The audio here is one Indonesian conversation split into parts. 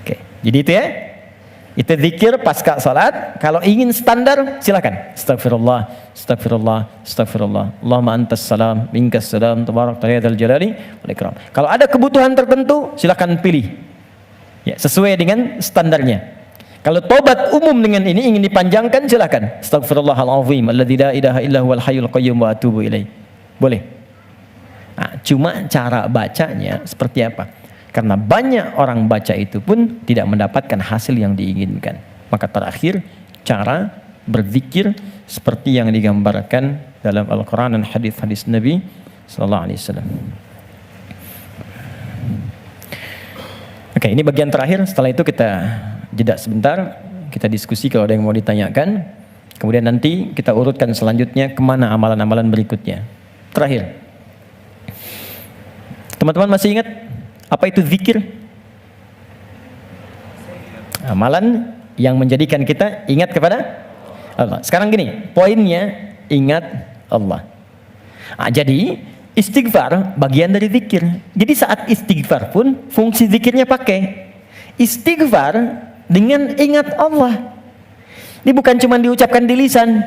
Oke, jadi itu ya. Itu zikir pasca salat. Kalau ingin standar, silakan. Astagfirullah, astagfirullah, astagfirullah. Allahumma antas salam, minkas salam, tabarak ta'ala jalali wal ikram. Kalau ada kebutuhan tertentu, silakan pilih. Ya, sesuai dengan standarnya. Kalau tobat umum dengan ini ingin dipanjangkan, silakan. Astagfirullahalazim, alladzi la ilaha illa huwal hayyul qayyum wa atubu ilaih. Boleh. Nah, cuma cara bacanya seperti apa? Karena banyak orang baca itu pun tidak mendapatkan hasil yang diinginkan. Maka terakhir, cara berzikir seperti yang digambarkan dalam Al-Quran dan hadis-hadis Nabi Sallallahu Alaihi Wasallam. Oke, ini bagian terakhir. Setelah itu kita jeda sebentar, kita diskusi kalau ada yang mau ditanyakan. Kemudian nanti kita urutkan selanjutnya kemana amalan-amalan berikutnya. Terakhir, teman-teman masih ingat apa itu zikir? Amalan yang menjadikan kita ingat kepada Allah. Sekarang gini, poinnya ingat Allah. Jadi istighfar bagian dari zikir. Jadi saat istighfar pun fungsi zikirnya pakai istighfar dengan ingat Allah. Ini bukan cuma diucapkan di lisan.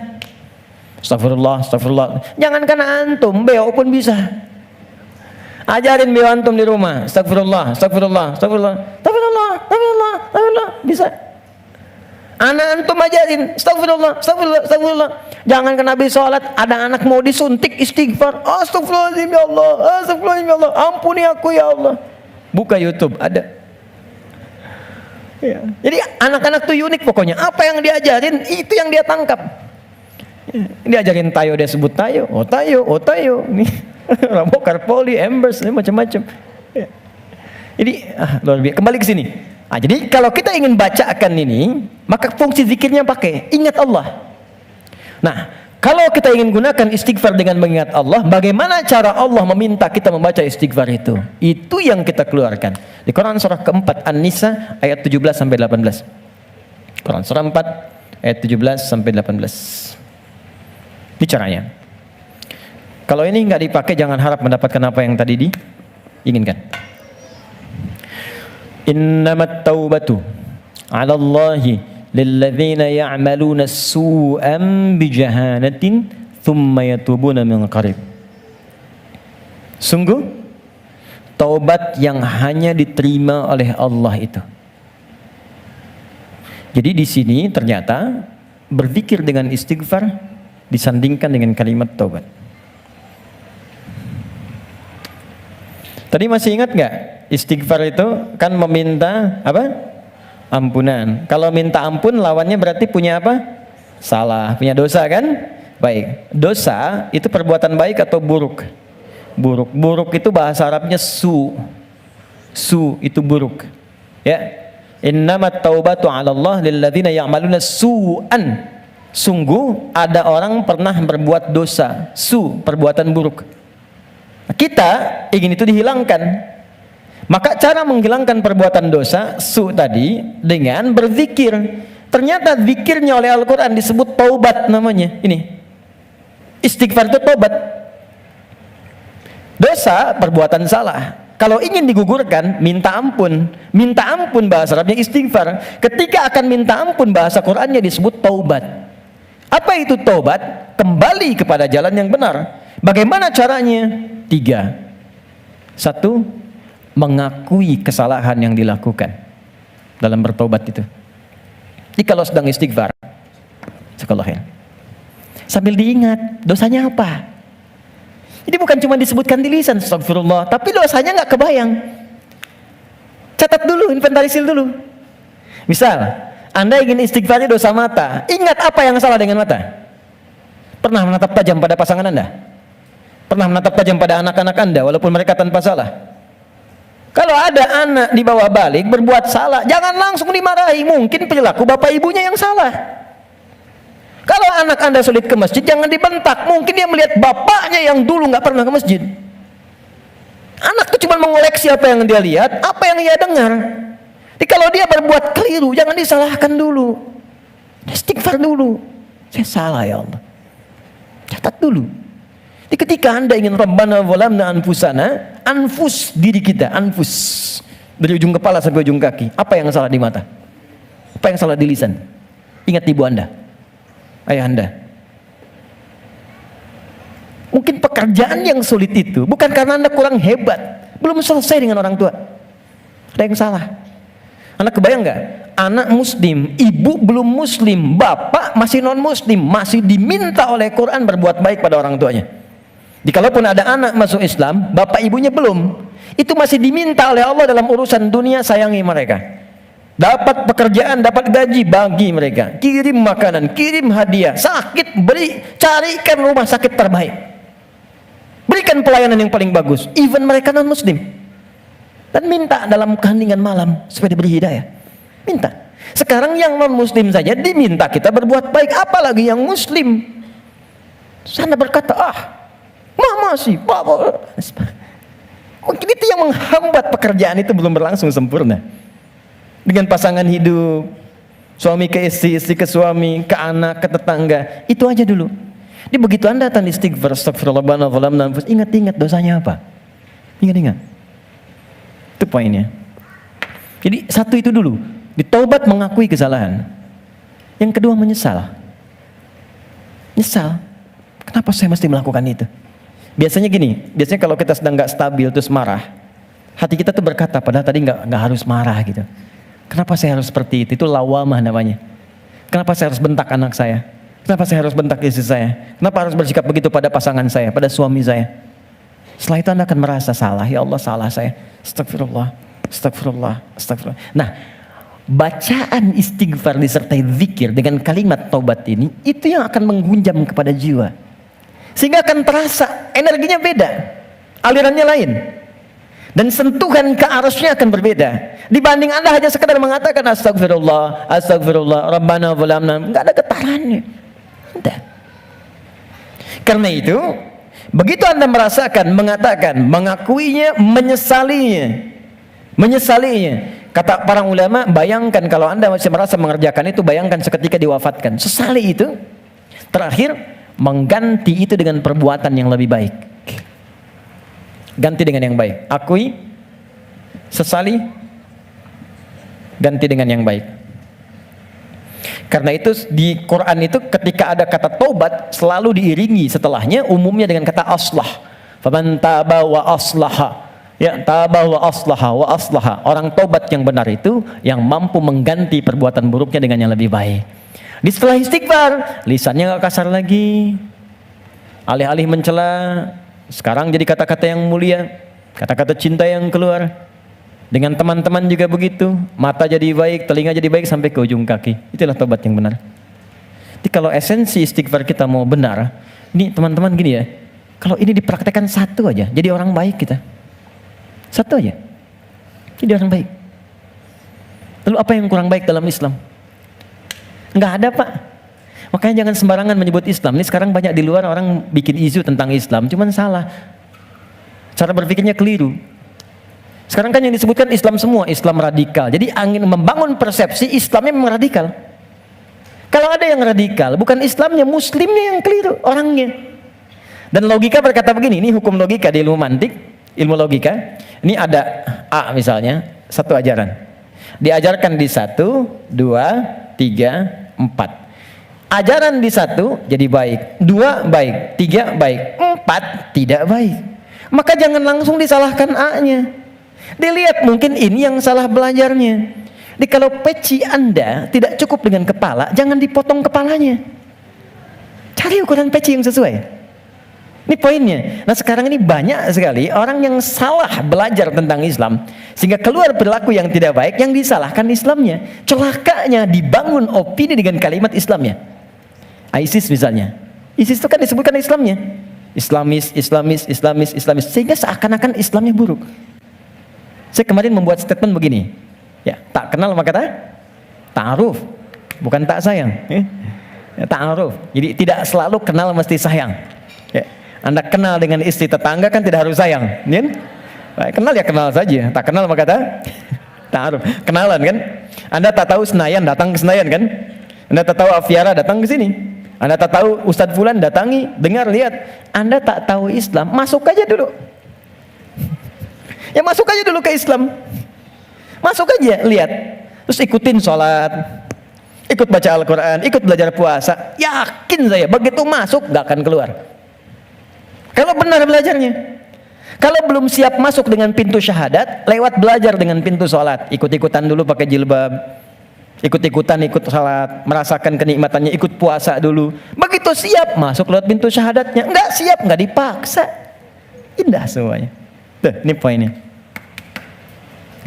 Astagfirullah, astagfirullah. Jangankan antum, beo pun bisa. Ajarin beo antum di rumah. Astagfirullah, astagfirullah, astagfirullah, astagfirullah, astagfirullah, astagfirullah. Bisa. Anak antum ajarin. Astagfirullah, astagfirullah, astagfirullah. Jangankan habis sholat, ada anak mau disuntik istighfar. Astagfirullahaladzim ya Allah, astagfirullahaladzim ya Allah. Ampuni aku ya Allah. Buka YouTube, ada. Ya. Jadi anak-anak tuh unik pokoknya. Apa yang diajarin, itu yang dia tangkap. Ya. Diajarin tayo, dia sebut tayo. Oh tayo, oh tayo. Nih. Rabokar, poli, embers, macam-macam. Ya. Jadi luar biasa. Kembali ke sini. Jadi kalau kita ingin bacakan ini, maka fungsi zikirnya pakai ingat Allah. Nah, kalau kita ingin gunakan istighfar dengan mengingat Allah, bagaimana cara Allah meminta kita membaca istighfar itu? Itu yang kita keluarkan. Di Quran surah keempat An-Nisa ayat 17 sampai 18. Quran surah 4 ayat 17 sampai 18. Ini caranya. Kalau ini nggak dipakai, jangan harap mendapatkan apa yang tadi diinginkan. Innamat taubatu 'ala Allahi lilladzina ya'maluna su'an bijahanatin thumma yatubuna min qarib. Sungguh taubat yang hanya diterima oleh Allah itu. Jadi di sini ternyata berzikir dengan istighfar disandingkan dengan kalimat taubat. Tadi masih ingat nggak? Istighfar itu kan meminta apa? Ampunan. Kalau minta ampun lawannya berarti punya apa? Salah, punya dosa kan? Baik. Dosa itu perbuatan baik atau buruk? Buruk. Buruk itu bahasa Arabnya su. Su itu buruk. Ya. Innamat taubatu 'ala Allah lilladzina ya'maluna su'an. Sungguh ada orang pernah berbuat dosa, su, perbuatan buruk. Kita ingin itu dihilangkan. Maka cara menghilangkan perbuatan dosa su tadi dengan berzikir. Ternyata zikirnya oleh Al-Quran disebut taubat namanya. Ini istighfar itu taubat. Dosa perbuatan salah. Kalau ingin digugurkan, minta ampun. Minta ampun bahasa Arabnya istighfar. Ketika akan minta ampun bahasa Qurannya disebut taubat. Apa itu taubat? Kembali kepada jalan yang benar. Bagaimana caranya? 3. 1, mengakui kesalahan yang dilakukan dalam bertobat itu. Jadi kalau sedang istighfar, sambil diingat dosanya apa. Jadi bukan cuma disebutkan di lisan astagfirullah, tapi dosanya nggak kebayang. Catat dulu, inventarisir dulu. Misal, Anda ingin istighfarnya dosa mata, ingat apa yang salah dengan mata. Pernah menatap tajam pada pasangan Anda? Pernah menatap tajam pada anak-anak Anda walaupun mereka tanpa salah? Kalau ada anak dibawa balik berbuat salah, jangan langsung dimarahi. Mungkin perilaku bapak ibunya yang salah. Kalau anak Anda sulit ke masjid, jangan dibentak. Mungkin dia melihat bapaknya yang dulu nggak pernah ke masjid. Anak itu cuma mengoleksi apa yang dia lihat, apa yang dia dengar. Jadi kalau dia berbuat keliru, jangan disalahkan dulu. Istighfar dulu. Saya salah ya Allah. Catat dulu. Jadi ketika Anda ingin Rabbana zalamna anfusana, anfus diri kita, anfus. Dari ujung kepala sampai ujung kaki. Apa yang salah di mata? Apa yang salah di lisan? Ingat ibu Anda, ayah Anda. Mungkin pekerjaan yang sulit itu bukan karena Anda kurang hebat, belum selesai dengan orang tua. Ada yang salah. Anda kebayang nggak? Anak muslim, ibu belum muslim, bapak masih non muslim, masih diminta oleh Quran berbuat baik pada orang tuanya. Jikalaupun ada anak masuk Islam, bapak ibunya belum, itu masih diminta oleh Allah dalam urusan dunia, sayangi mereka. Dapat pekerjaan, dapat gaji, bagi mereka. Kirim makanan, kirim hadiah. Sakit, beri, carikan rumah sakit terbaik. Berikan pelayanan yang paling bagus, even mereka non muslim. Dan minta dalam keheningan malam supaya diberi hidayah. Minta. Sekarang yang non muslim saja diminta kita berbuat baik, apalagi yang muslim. Sana berkata, mama sih, papa. Mungkin itu yang menghambat pekerjaan itu belum berlangsung sempurna. Dengan pasangan hidup, suami ke istri, istri ke suami, ke anak, ke tetangga, itu aja dulu. Jadi begitu Anda datang istighfar, astagfirullah, ingat-ingat dosanya apa? Ingat-ingat. Itu poinnya. Jadi satu itu dulu, ditaubat, mengakui kesalahan. Yang kedua menyesal. Nyesal. Kenapa saya mesti melakukan itu? Biasanya gini, biasanya kalau kita sedang nggak stabil terus marah, hati kita tuh berkata, padahal tadi nggak harus marah gitu. Kenapa saya harus seperti itu? Itu lawamah namanya. Kenapa saya harus bentak anak saya? Kenapa saya harus bentak istri saya? Kenapa harus bersikap begitu pada pasangan saya, pada suami saya? Setelah itu Anda akan merasa salah. Ya Allah, salah saya. Astagfirullah, astagfirullah, astagfirullah. Nah, bacaan istighfar disertai zikir dengan kalimat taubat ini, itu yang akan menggunjam kepada jiwa. Sehingga akan terasa energinya beda, alirannya lain. Dan sentuhan ke arusnya akan berbeda. Dibanding Anda hanya sekedar mengatakan astagfirullah, astagfirullah, Rabbana zalamna, enggak ada getarannya. Tidak. Karena itu, begitu Anda merasakan, mengatakan, mengakuinya, menyesalinya. Kata para ulama, bayangkan kalau Anda masih merasa mengerjakan itu, bayangkan seketika diwafatkan. Sesali itu, terakhir mengganti itu dengan perbuatan yang lebih baik. Ganti dengan yang baik. Akui, sesali, ganti dengan yang baik. Karena itu di Quran itu ketika ada kata taubat selalu diiringi setelahnya umumnya dengan kata aslah. Faman taba wa aslaha. Ya, taba wa aslaha wa aslaha. Orang taubat yang benar itu yang mampu mengganti perbuatan buruknya dengan yang lebih baik. Di setelah istighfar, lisannya nggak kasar lagi. Alih-alih mencela, sekarang jadi kata-kata yang mulia, kata-kata cinta yang keluar. Dengan teman-teman juga begitu, mata jadi baik, telinga jadi baik sampai ke ujung kaki. Itulah tobat yang benar. Jadi kalau esensi istighfar kita mau benar, ini teman-teman gini ya, kalau ini dipraktekkan satu aja, jadi orang baik kita. Satu aja, jadi orang baik. Lalu apa yang kurang baik dalam Islam? Enggak ada, Pak. Makanya jangan sembarangan menyebut Islam. Ini sekarang banyak di luar orang bikin isu tentang Islam, cuman salah. Cara berpikirnya keliru. Sekarang kan yang disebutkan Islam semua, Islam radikal. Jadi angin membangun persepsi Islamnya memang radikal. Kalau ada yang radikal, bukan Islamnya, Muslimnya yang keliru, orangnya. Dan logika berkata begini, ini hukum logika di ilmu mantik, ilmu logika. Ini ada A misalnya, satu ajaran. Diajarkan di 1, 2, 3, 4. Ajaran di 1 jadi baik, 2 baik, 3 baik, 4 tidak baik. Maka jangan langsung disalahkan A-nya. Dilihat mungkin ini yang salah belajarnya. Jadi kalau peci Anda tidak cukup dengan kepala, jangan dipotong kepalanya. Cari ukuran peci yang sesuai. Ini poinnya. Nah sekarang ini banyak sekali orang yang salah belajar tentang Islam, sehingga keluar perilaku yang tidak baik, yang disalahkan Islamnya. Celakanya dibangun opini dengan kalimat Islamnya. ISIS misalnya. ISIS itu kan disebutkan Islamnya. Islamis, sehingga seakan-akan Islamnya buruk. Saya kemarin membuat statement begini, ya, tak kenal maka ta'aruf, bukan tak sayang. Ya, ta'aruf. Jadi tidak selalu kenal mesti sayang. Ya, Anda kenal dengan istri tetangga kan tidak harus sayang, ya? Kenal ya kenal saja, tak kenal maka ta'aruf. Kenalan kan? Anda tak tahu Senayan, datang ke Senayan kan? Anda tak tahu Aviara, datang ke sini. Anda tak tahu Ustadz Fulan, datangi, dengar, lihat. Anda tak tahu Islam, masuk aja dulu. Ya masuk aja dulu ke Islam. Masuk aja, lihat. Terus ikutin sholat, ikut baca Al-Quran, ikut belajar puasa. Yakin saya, begitu masuk gak akan keluar. Kalau benar belajarnya. Kalau belum siap masuk dengan pintu syahadat, lewat belajar dengan pintu sholat. Ikut-ikutan dulu pakai jilbab, ikut-ikutan ikut sholat, merasakan kenikmatannya, ikut puasa dulu. Begitu siap, masuk lewat pintu syahadatnya. Enggak siap, enggak dipaksa. Indah semuanya. Tuh, ini poinnya.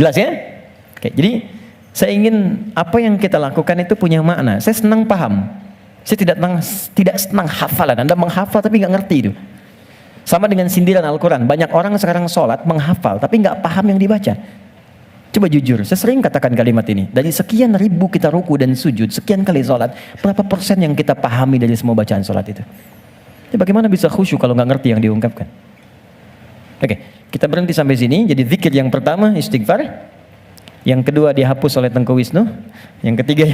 Jelas ya? Oke, jadi saya ingin apa yang kita lakukan itu punya makna. Saya senang paham. Saya tidak senang hafalan. Anda menghafal tapi nggak ngerti itu. Sama dengan sindiran Al-Quran. Banyak orang sekarang sholat menghafal tapi nggak paham yang dibaca. Coba jujur, saya sering katakan kalimat ini. Dari sekian ribu kita ruku dan sujud, sekian kali sholat, berapa persen yang kita pahami dari semua bacaan sholat itu? Ya, bagaimana bisa khusyuk kalau nggak ngerti yang diungkapkan? Oke, kita berhenti sampai sini. Jadi zikir yang pertama istighfar, yang kedua dihapus oleh Tengku Wisnu, yang ketiga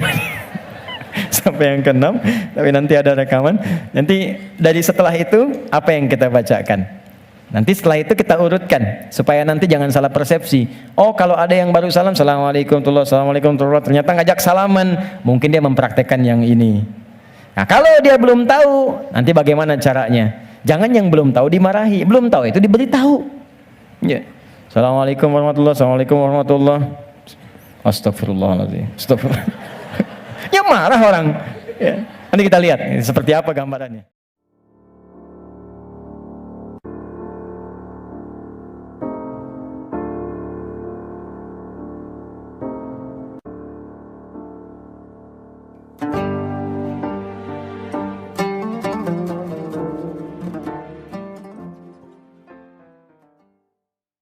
sampai yang keenam, tapi nanti ada rekaman. Nanti dari setelah itu apa yang kita bacakan? Nanti setelah itu kita urutkan supaya nanti jangan salah persepsi. Oh, kalau ada yang baru salam, assalamualaikum warahmatullahi wabarakatuh, ternyata ngajak salaman, mungkin dia mempraktekkan yang ini. Nah, kalau dia belum tahu, nanti bagaimana caranya? Jangan yang belum tahu dimarahi, belum tahu itu diberitahu. Ya. Assalamualaikum warahmatullahi. Astagfirullahaladzim. Astagfirullah. Ya marah orang. Ya. Nanti kita lihat seperti apa gambarannya.